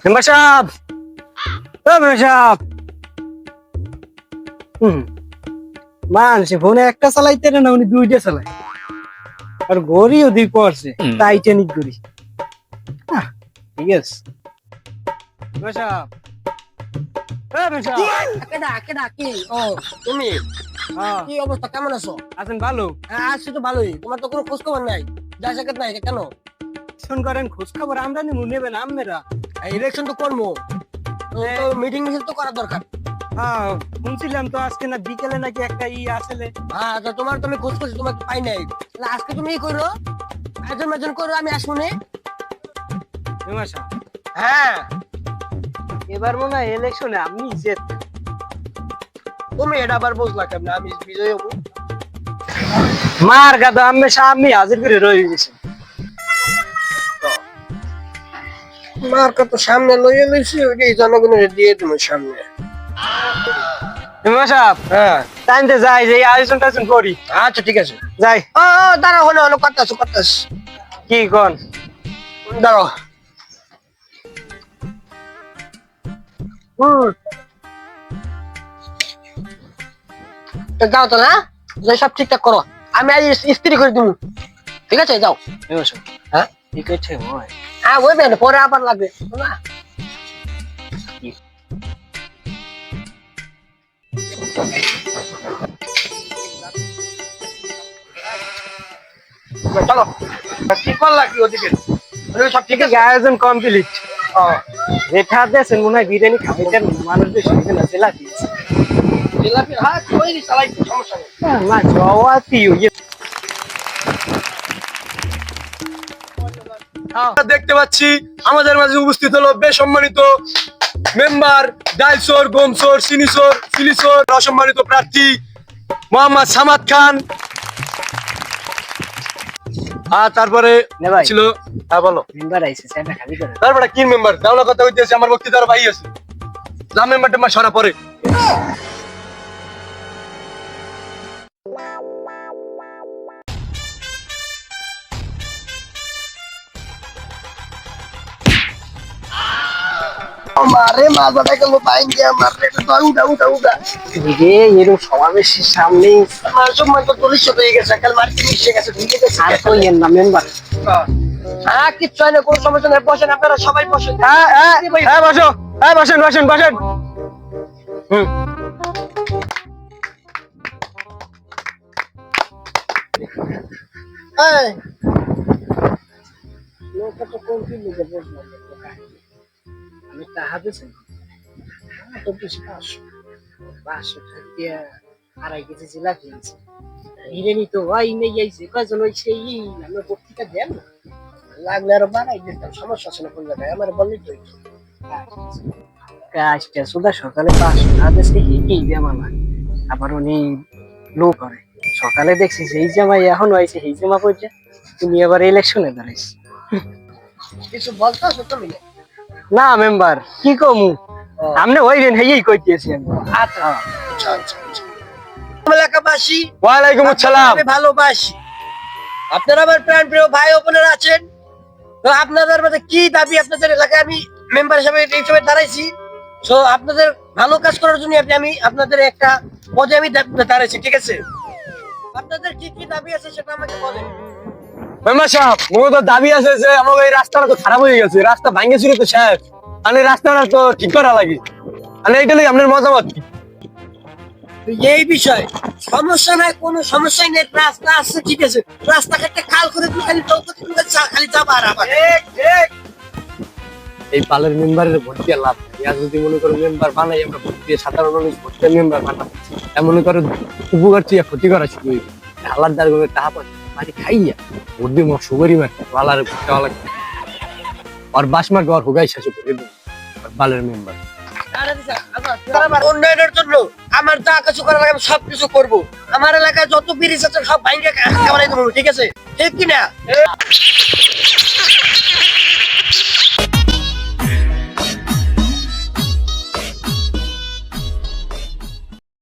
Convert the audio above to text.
Member সাহেব, ও member সাহেব, মানুষ ফোনে একটা চালাইতে না উনি দুইটা চালায়, আর ঘড়িও দুই পড়ছে, টাইটানিক ঘড়ি। ঠিক আছে মেম্বার সাহেব, ও মেম্বার সাহেব, কেডা কেডা কি ও তুমি কি অবস্থা কেমন আছো? আছেন ভালো? আছি তো ভালোই, তোমার তো কোনো খোঁজ খবর নাই, যা সাক্ষাৎ নাই কেন? ফোন করেন, খোঁজ খবর আমরা নিমু, নেবেন আপনারা? ইলেকশন তো করবো, মিটিং মিছিল তো করা দরকার। হ্যাঁ শুনছিলাম তো আজকে না বিকেলে নাকি একটা আসলে। হ্যাঁ তো তোমার তো আমি খোঁজ করছি, তোমাকে পাই নাই, তাহলে আজকে তুমি ই করো, আয়োজন মাজন করো, আমি আসবো নে। মেম্বার সাহেব, হ্যাঁ এবার মনে হয় ইলেকশনে আমি জেত। তুমি এটা আবার বুঝলা কেমন আমি বিজয় হবো? মার গাদা আমি সামনে হাজির করে রয়ে গেছে। মার্কা তো সামনে লইয়ে লইছি, ওইটাই জনগণের দিয়ে তুমি সামনে। মেম্বার সাহেব, হ্যাঁ টাইমতে যাই যে আয়োজন টায়োজন করি। আচ্ছা ঠিক আছে, যাই। ও দাঁড়া, হলো হলো করতেছো করতেছো, কি কোন? দাঁড়াও। যাও তো না, যাই সব ঠিকঠাক করো, আমি আজ ইস্ত্রি করে দিব, ঠিক আছে যাও। মেম্বার সাহেব, হ্যাঁ ঠিক আছে হয়। হ্যাঁ ওই বেন পরে আবার লাগবে না। চলো কি করলা কি ওদিকে, সব ঠিক আছে? আয়োজন কমপ্লিট। যেটা দেশের মনে হয় বিরিয়ানি খাইতেন মানুষ বেশি হইছে না, জেলা দিয়েছে। জিলাপি হ্যাঁ তৈরি চালাই, সমস্যা নেই। মা জওয়াতি হইছে। দেখতে পাচ্ছি আমাদের মাঝে উপস্থিত হলো বেসম্মানিত মেম্বার, ডাইসোর, গোমসোর, সিনিসোর, সিলিসোর অসম্মানিত প্রার্থী মোহাম্মদ সামাদ খান। আর তারপরে নে ভাই। ছিল, হ্যাঁ বলো। মেম্বার আইছে, সেটা খালি করে। তারপরে কি মেম্বার দেওয়ার কথা হইতেছে, আমার বক্তৃতার ভাই আছে, যা মেম্বার টেম্বার সরা পরে। আমারে মাথাটা গেল বাইন্দে, আমারে উঠা উঠা উঠা রে এরকম সমাবেশের সামনে আমার সময় তো পুলিশ হয়ে গেছে, কাল মার্কেট মিশে গেছে, ঢুকে গেছে। আর কইেন না মেম্বার। হ্যাঁ কিচ্ছু হয় না, কোনো সমস্যা নেই, বসেন আপনারা সবাই বসেন। হ্যাঁ হ্যাঁ হ্যাঁ, বসো, হ্যাঁ বসেন বসেন বসেন। এই, লোকটা তো কোন কি লিখে বসলাম, আমি টাকা দিয়েছি তো বেশি 500 টাকা আড়াই কেজি জিলাপি আনছি। বিরিয়ানি তো হয় নেই, আইছে কয়জন হয়েছে আমি বক্তৃতা দেন না। লাগলে আরো বাড়াই দিতাম, সমস্যা আছে না কোন জায়গায়, আমার বললেই তো হইতো। কাজটা সুদা সকালে 500 টাকা দিয়েছে, হেঁটেই জামালা আবার উনি লো করে। সকালে দেখছি সেই জামাই এখন হয়েছে, সেই জামা পড়ছে, তুমি আবার ইলেকশনে দাঁড়াইছি। কিছু বলতো আছো তুমি? না মেম্বার কি কমু, আপনি ওই দিন হেই কইতেছি আমি। আচ্ছা আচ্ছা আচ্ছা আচ্ছা। এলাকাবাসী ওয়ালাইকুম আসসালাম। আমি ভালোবাসি, আপনারা আমার প্রাণ প্রিয় ভাই ও বোনেরা আছেন, তো আপনাদের মধ্যে কি দাবি, আপনাদের এলাকায় আমি মেম্বার হিসেবে এই সময় দাঁড়াইছি, তো আপনাদের ভালো কাজ করার জন্য আমি আপনাদের একটা পদে আমি দাঁড়াইছি, ঠিক আছে? আপনাদের কি কি দাবি আছে সেটা আমাকে বলেন। মেম্বার সাহেব, মূলত দাবি আছে যে আমাদের এই রাস্তাটা তো খারাপ হয়ে গেছে, রাস্তা ভাঙে ছিল তো শেষ, আর এই রাস্তাটা তো ঠিক করা লাগে, আর এইটা লাগে আপনার মতামত কি? তো এই বিষয় সমস্যা নাই, কোনো সমস্যাই নেই, রাস্তা আছে ঠিক আছে, রাস্তাঘাটে খাল করে তুমি খালি খালি যাবা আর আবার। এই পালের মেম্বারের ভোট দিয়ে লাভ নেই, আর যদি মনে করো মেম্বার বানাই আমরা ভোট দিয়ে সাধারণ মানুষ ভোট দিয়ে মেম্বার বানাবো, মনে করো উপকার চেয়ে ক্ষতি করা শুরু হইবে। হালার দ্বার করে টাকা পাচ্ছে মাটি খাইয়া ভোট দিয়ে মো সুগারি মারতে বালার ভোট দেওয়া লাগবে, আর বাস মার্কে আর হুগাই শেষ করে দেবো বালের মেম্বার। উন্নয়নের জন্য আমার যা কিছু করা লাগে আমি সবকিছু করবো, আমার এলাকায় যত ব্রিজ আছে সব ভাঙে একেবারে দেবো, ঠিক আছে? ঠিক কিনা?